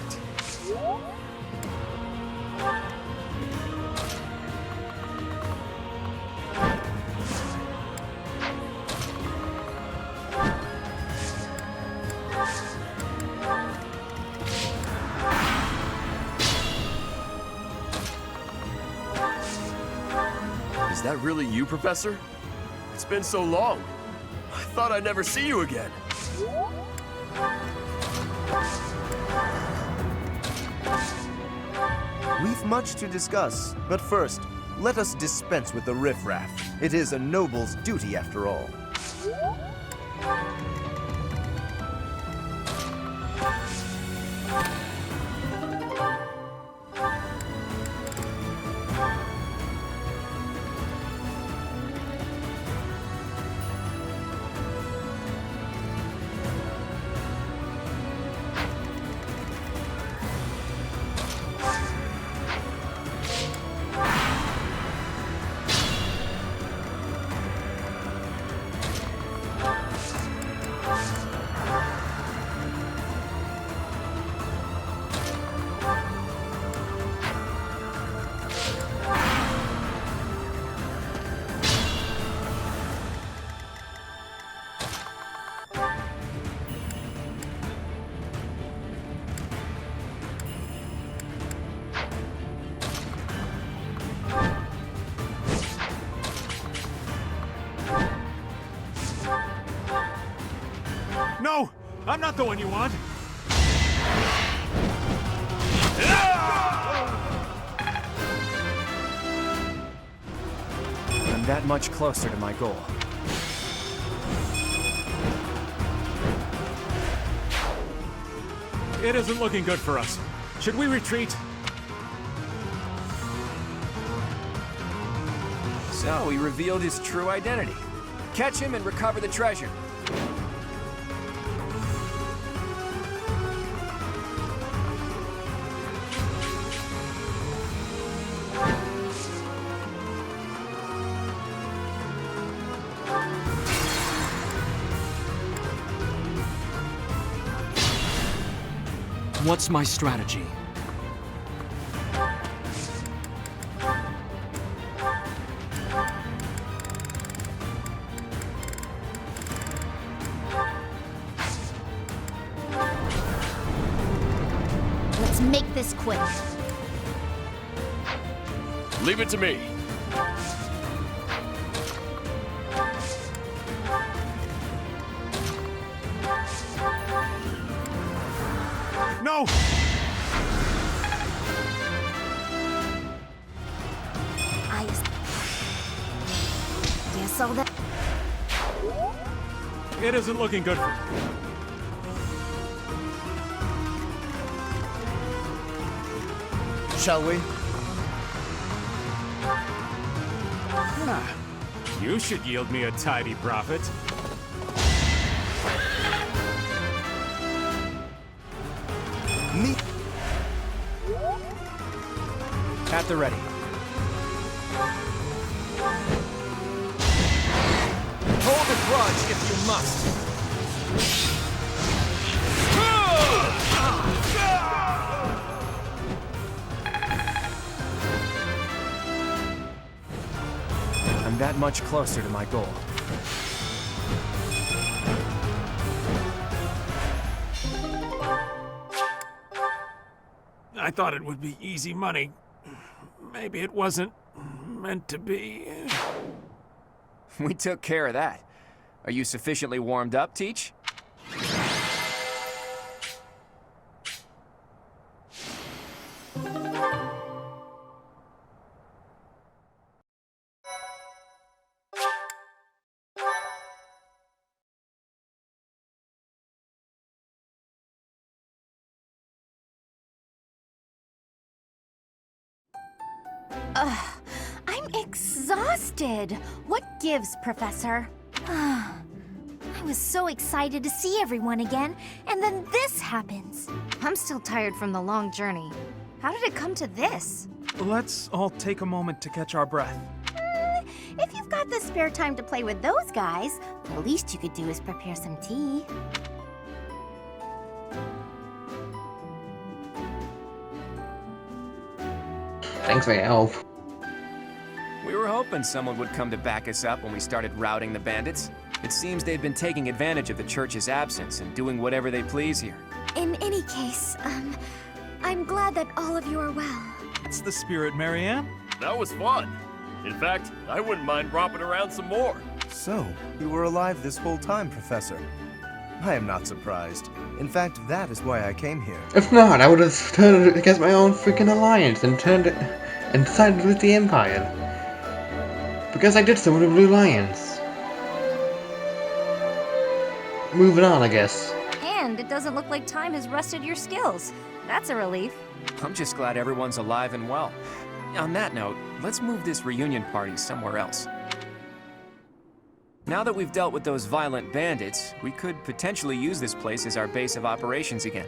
Is that really you, Professor? It's been so long. I thought I'd never see you again. We've much to discuss, but first, let us dispense with the riffraff. It is a noble's duty, after all. No! I'm not the one you want! I'm that much closer to my goal. It isn't looking good for us. Should we retreat? So, he revealed his true identity. Catch him and recover the treasure. What's my strategy? Let's make this quick. Leave it to me. No! I guess all that. It isn't looking good for... Shall we? You should yield me a tidy profit. Me? At the ready. Hold a grudge if you must. I'm that much closer to my goal. I thought it would be easy money. Maybe it wasn't meant to be. We took care of that. Are you sufficiently warmed up, Teach? I'm exhausted. What gives, Professor? I was so excited to see everyone again, and then this happens. I'm still tired from the long journey. How did it come to this? Let's all take a moment to catch our breath. If you've got the spare time to play with those guys, the least you could do is prepare some tea. Thanks for your help. We were hoping someone would come to back us up when we started routing the bandits. It seems they've been taking advantage of the church's absence and doing whatever they please here. In any case, I'm glad that all of you are well. That's the spirit, Marianne. That was fun. In fact, I wouldn't mind romping around some more. So, you were alive this whole time, Professor. I am not surprised. In fact, that is why I came here. If not, I would have turned against my own freaking alliance and sided with the Empire. Because I did so with the Blue Lions. Moving on, I guess. And it doesn't look like time has rusted your skills. That's a relief. I'm just glad everyone's alive and well. On that note, let's move this reunion party somewhere else. Now that we've dealt with those violent bandits, we could potentially use this place as our base of operations again.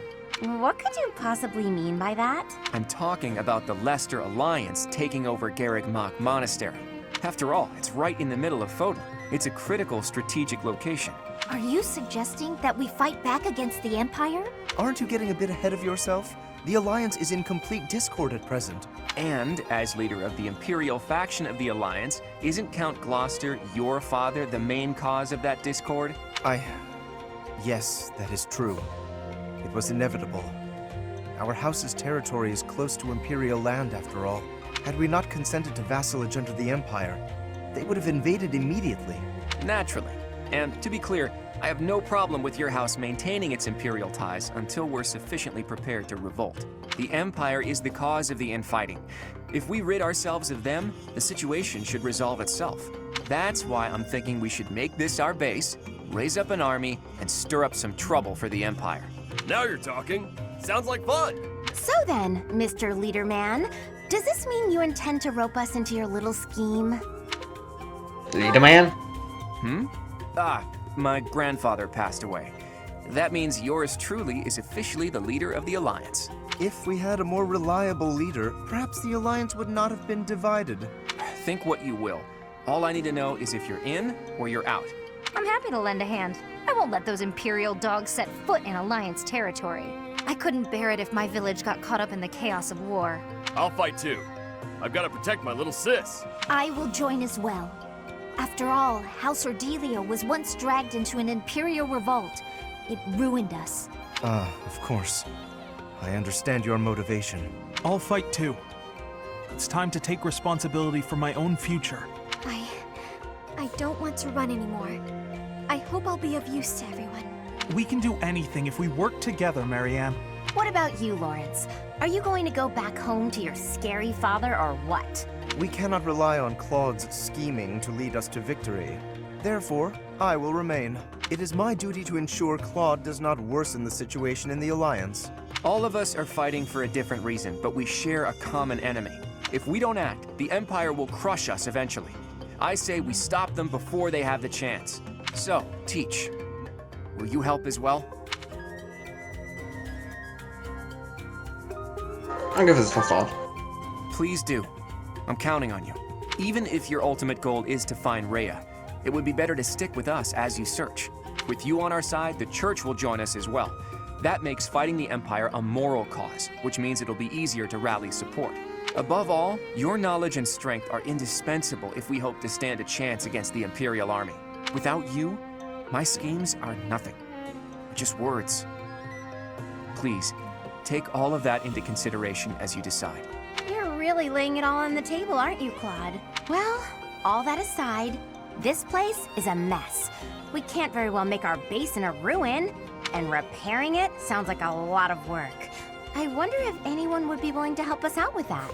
What could you possibly mean by that? I'm talking about the Leicester Alliance taking over Garreg Mach Monastery. After all, it's right in the middle of Fodlan. It's a critical strategic location. Are you suggesting that we fight back against the Empire? Aren't you getting a bit ahead of yourself? The Alliance is in complete discord at present. And, as leader of the Imperial faction of the Alliance, isn't Count Gloucester, your father, the main cause of that discord? Yes, that is true. It was inevitable. Our house's territory is close to Imperial land, after all. Had we not consented to vassalage under the Empire, they would have invaded immediately. Naturally. And, to be clear, I have no problem with your house maintaining its Imperial ties until we're sufficiently prepared to revolt. The Empire is the cause of the infighting. If we rid ourselves of them, the situation should resolve itself. That's why I'm thinking we should make this our base, raise up an army, and stir up some trouble for the Empire. Now you're talking. Sounds like fun. So then, Mr. Leaderman, does this mean you intend to rope us into your little scheme? Leaderman? My grandfather passed away. That means yours truly is officially the leader of the Alliance. If we had a more reliable leader, perhaps the Alliance would not have been divided. Think what you will. All I need to know is if you're in or you're out. I'm happy to lend a hand. I won't let those Imperial dogs set foot in Alliance territory. I couldn't bear it if my village got caught up in the chaos of war. I'll fight too. I've got to protect my little sis. I will join as well. After all, House Ordelia was once dragged into an Imperial revolt. It ruined us. Of course. I understand your motivation. I'll fight too. It's time to take responsibility for my own future. I don't want to run anymore. I hope I'll be of use to everyone. We can do anything if we work together, Marianne. What about you, Lawrence? Are you going to go back home to your scary father or what? We cannot rely on Claude's scheming to lead us to victory. Therefore, I will remain. It is my duty to ensure Claude does not worsen the situation in the Alliance. All of us are fighting for a different reason, but we share a common enemy. If we don't act, the Empire will crush us eventually. I say we stop them before they have the chance. So, Teach, will you help as well? I'll give this a thought. Please do. I'm counting on you. Even if your ultimate goal is to find Rhea, it would be better to stick with us as you search. With you on our side, the Church will join us as well. That makes fighting the Empire a moral cause, which means it'll be easier to rally support. Above all, your knowledge and strength are indispensable if we hope to stand a chance against the Imperial Army. Without you, my schemes are nothing. Just words. Please, take all of that into consideration as you decide. You're really laying it all on the table, aren't you, Claude? Well, all that aside, this place is a mess. We can't very well make our base in a ruin, and repairing it sounds like a lot of work. I wonder if anyone would be willing to help us out with that.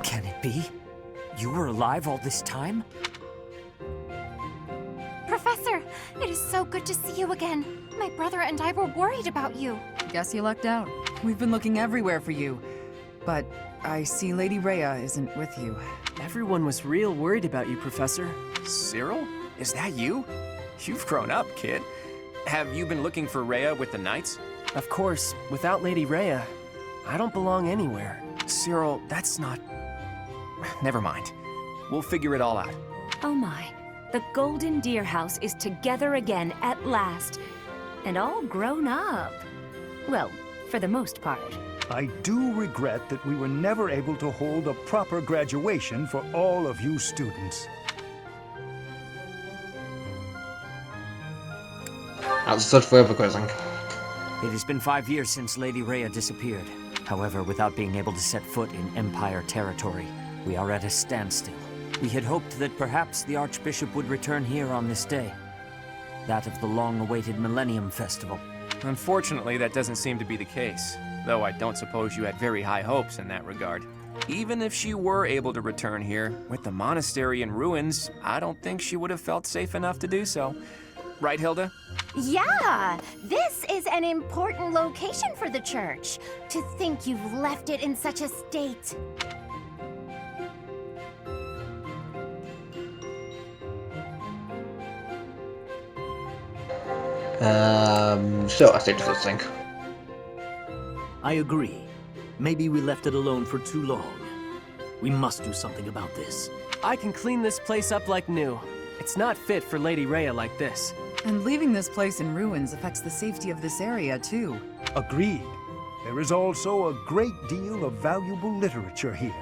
Can it be? You were alive all this time? Professor, it is so good to see you again. My brother and I were worried about you. Guess you lucked out. We've been looking everywhere for you. But I see Lady Rhea isn't with you. Everyone was real worried about you, Professor. Cyril? Is that you? You've grown up, kid. Have you been looking for Rhea with the Knights? Of course, without Lady Rhea, I don't belong anywhere. Cyril, that's not... Never mind. We'll figure it all out. Oh my. The Golden Deer House is together again at last. And all grown up. Well, for the most part. I do regret that we were never able to hold a proper graduation for all of you students. That's such further quizzing. It has been 5 years since Lady Rhea disappeared. However, without being able to set foot in Empire territory, we are at a standstill. We had hoped that perhaps the Archbishop would return here on this day. That of the long-awaited Millennium Festival. Unfortunately, that doesn't seem to be the case, though I don't suppose you had very high hopes in that regard. Even if she were able to return here, with the monastery in ruins, I don't think she would have felt safe enough to do so. Right, Hilda? Yeah, this is an important location for the church. To think you've left it in such a state. So I think this thing. I agree. Maybe we left it alone for too long. We must do something about this. I can clean this place up like new. It's not fit for Lady Rhea like this. And leaving this place in ruins affects the safety of this area, too. Agreed. There is also a great deal of valuable literature here.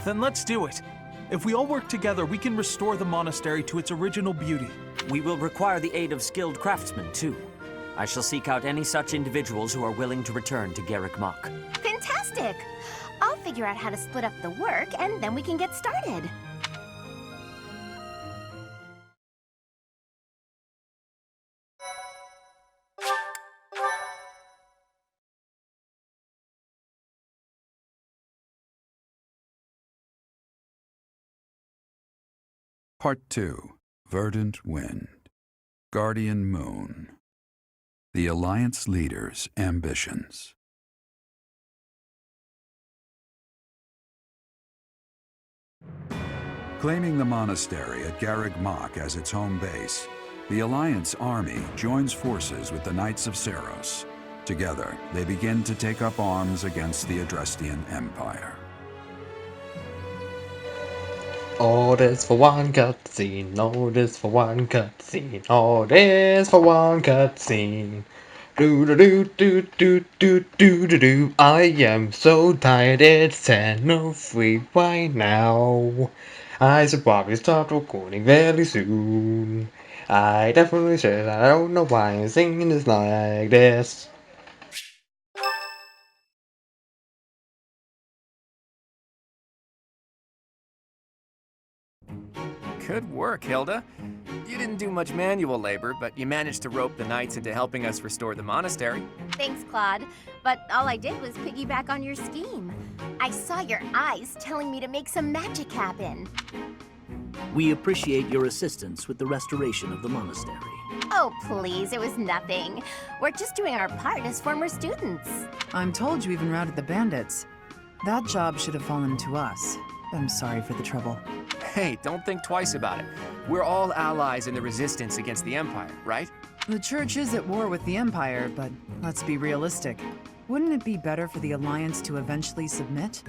Then let's do it. If we all work together, we can restore the monastery to its original beauty. We will require the aid of skilled craftsmen, too. I shall seek out any such individuals who are willing to return to Garrick Mach. Fantastic! I'll figure out how to split up the work, and then we can get started. Part 2. Verdant Wind. Guardian Moon. The Alliance Leader's Ambitions. Claiming the monastery at Garrick Mach as its home base, the Alliance army joins forces with the Knights of Seros. Together, they begin to take up arms against the Adrestian Empire. All this for one cutscene, all this for one cutscene, all this for one cutscene. Do do do do do do do do do. I am so tired, it's 10:03 right now. I should probably start recording very soon. I definitely should, I don't know why I'm singing this like this. Good work, Hilda. You didn't do much manual labor, but you managed to rope the knights into helping us restore the monastery. Thanks, Claude. But all I did was piggyback on your scheme. I saw your eyes telling me to make some magic happen. We appreciate your assistance with the restoration of the monastery. Oh, please, it was nothing. We're just doing our part as former students. I'm told you even routed the bandits. That job should have fallen to us. I'm sorry for the trouble. Hey, don't think twice about it. We're all allies in the resistance against the Empire, right? The Church is at war with the Empire, but let's be realistic. Wouldn't it be better for the Alliance to eventually submit?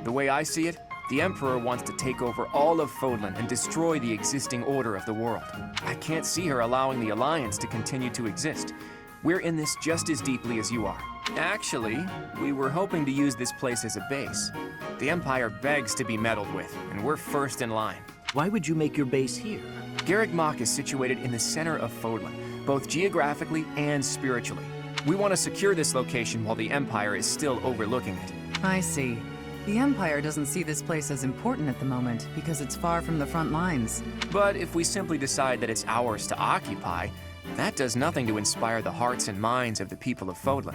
The way I see it, the Emperor wants to take over all of Fodlan and destroy the existing order of the world. I can't see her allowing the Alliance to continue to exist. We're in this just as deeply as you are. Actually, we were hoping to use this place as a base. The Empire begs to be meddled with, and we're first in line. Why would you make your base here? Garrick Mach is situated in the center of Fodlan, both geographically and spiritually. We want to secure this location while the Empire is still overlooking it. I see. The Empire doesn't see this place as important at the moment because it's far from the front lines. But if we simply decide that it's ours to occupy, that does nothing to inspire the hearts and minds of the people of Fodlan.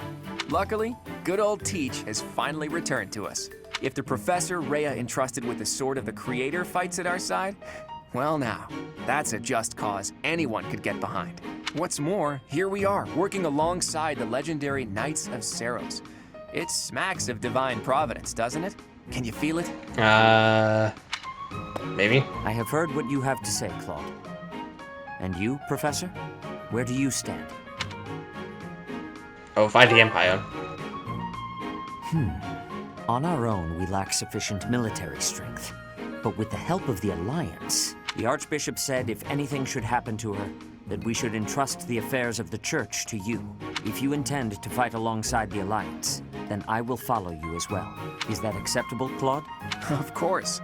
Luckily, good old Teach has finally returned to us. If the Professor Rhea entrusted with the Sword of the Creator fights at our side, well now, that's a just cause anyone could get behind. What's more, here we are, working alongside the legendary Knights of Seros. It smacks of divine providence, doesn't it? Can you feel it? Maybe. I have heard what you have to say, Claude. And you, Professor? Where do you stand? Oh, fight the Empire. On our own, we lack sufficient military strength. But with the help of the Alliance, The Archbishop said if anything should happen to her, that we should entrust the affairs of the Church to you. If you intend to fight alongside the Alliance, then I will follow you as well. Is that acceptable, Claude? Of course.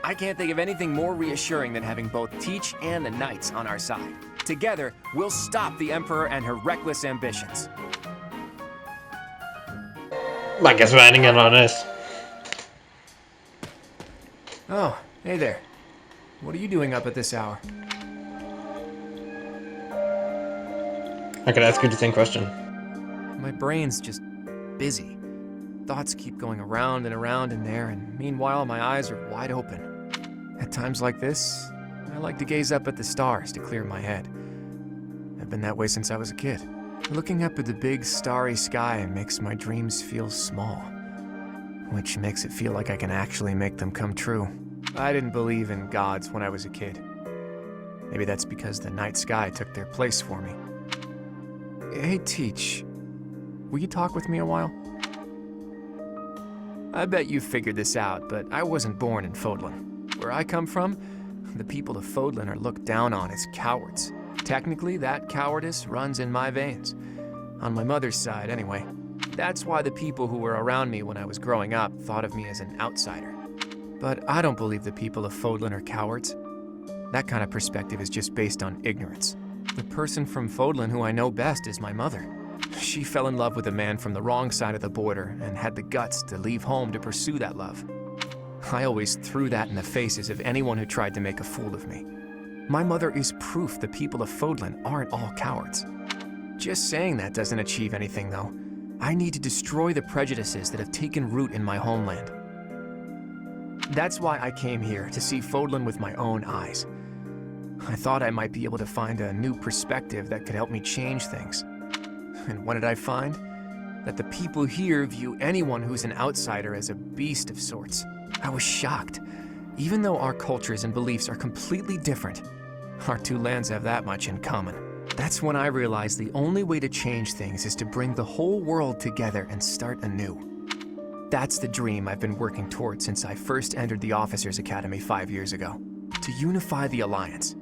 I can't think of anything more reassuring than having both Teach and the Knights on our side. Together, we'll stop the Emperor and her reckless ambitions. I guess we're ending it on this. Oh, hey there. What are you doing up at this hour? I could ask you the same question. My brain's just busy. Thoughts keep going around and around in there, and meanwhile my eyes are wide open. At times like this, I like to gaze up at the stars to clear my head. I've been that way since I was a kid. Looking up at the big starry sky makes my dreams feel small, which makes it feel like I can actually make them come true. I didn't believe in gods when I was a kid. Maybe that's because the night sky took their place for me. Hey, Teach. Will you talk with me a while? I bet you figured this out, but I wasn't born in Fodlan. Where I come from, the people of Fodlan are looked down on as cowards. Technically, that cowardice runs in my veins. On my mother's side, anyway. That's why the people who were around me when I was growing up thought of me as an outsider. But I don't believe the people of Fodlan are cowards. That kind of perspective is just based on ignorance. The person from Fodlan who I know best is my mother. She fell in love with a man from the wrong side of the border and had the guts to leave home to pursue that love. I always threw that in the faces of anyone who tried to make a fool of me. My mother is proof the people of Fodlan aren't all cowards. Just saying that doesn't achieve anything, though. I need to destroy the prejudices that have taken root in my homeland. That's why I came here, to see Fodlan with my own eyes. I thought I might be able to find a new perspective that could help me change things. And what did I find? That the people here view anyone who's an outsider as a beast of sorts. I was shocked. Even though our cultures and beliefs are completely different, our two lands have that much in common. That's when I realized the only way to change things is to bring the whole world together and start anew. That's the dream I've been working toward since I first entered the Officers Academy 5 years ago. To unify the Alliance,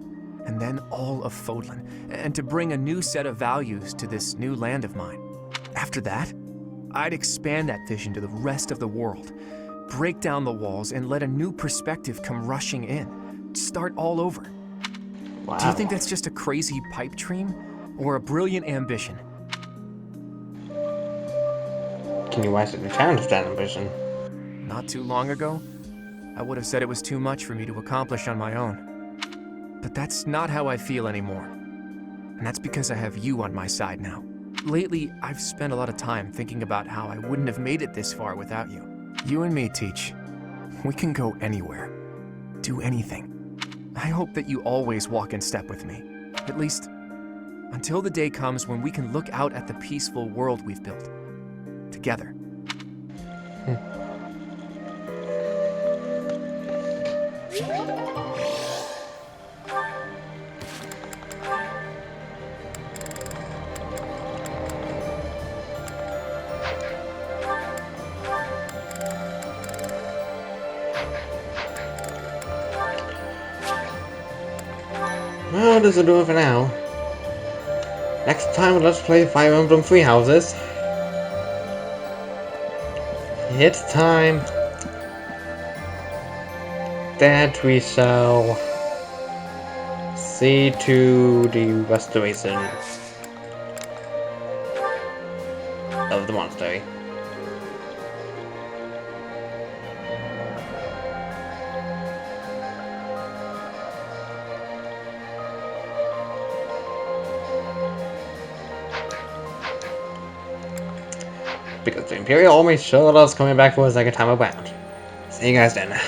and then all of Fodlan, and to bring a new set of values to this new land of mine. After that, I'd expand that vision to the rest of the world, break down the walls, and let a new perspective come rushing in. Start all over. Wow. Do you think that's just a crazy pipe dream, or a brilliant ambition? Can you wisely challenge that ambition? Not too long ago, I would have said it was too much for me to accomplish on my own. But that's not how I feel anymore. And that's because I have you on my side now. Lately, I've spent a lot of time thinking about how I wouldn't have made it this far without you. You and me, Teach. We can go anywhere. Do anything. I hope that you always walk in step with me. At least, until the day comes when we can look out at the peaceful world we've built. Together. Well, this will do it for now. Next time, let's play Fire Emblem Three Houses. It's time that we shall see to the restoration of the monastery. Because the Imperial Army sure loves coming back for a second time around. See you guys then.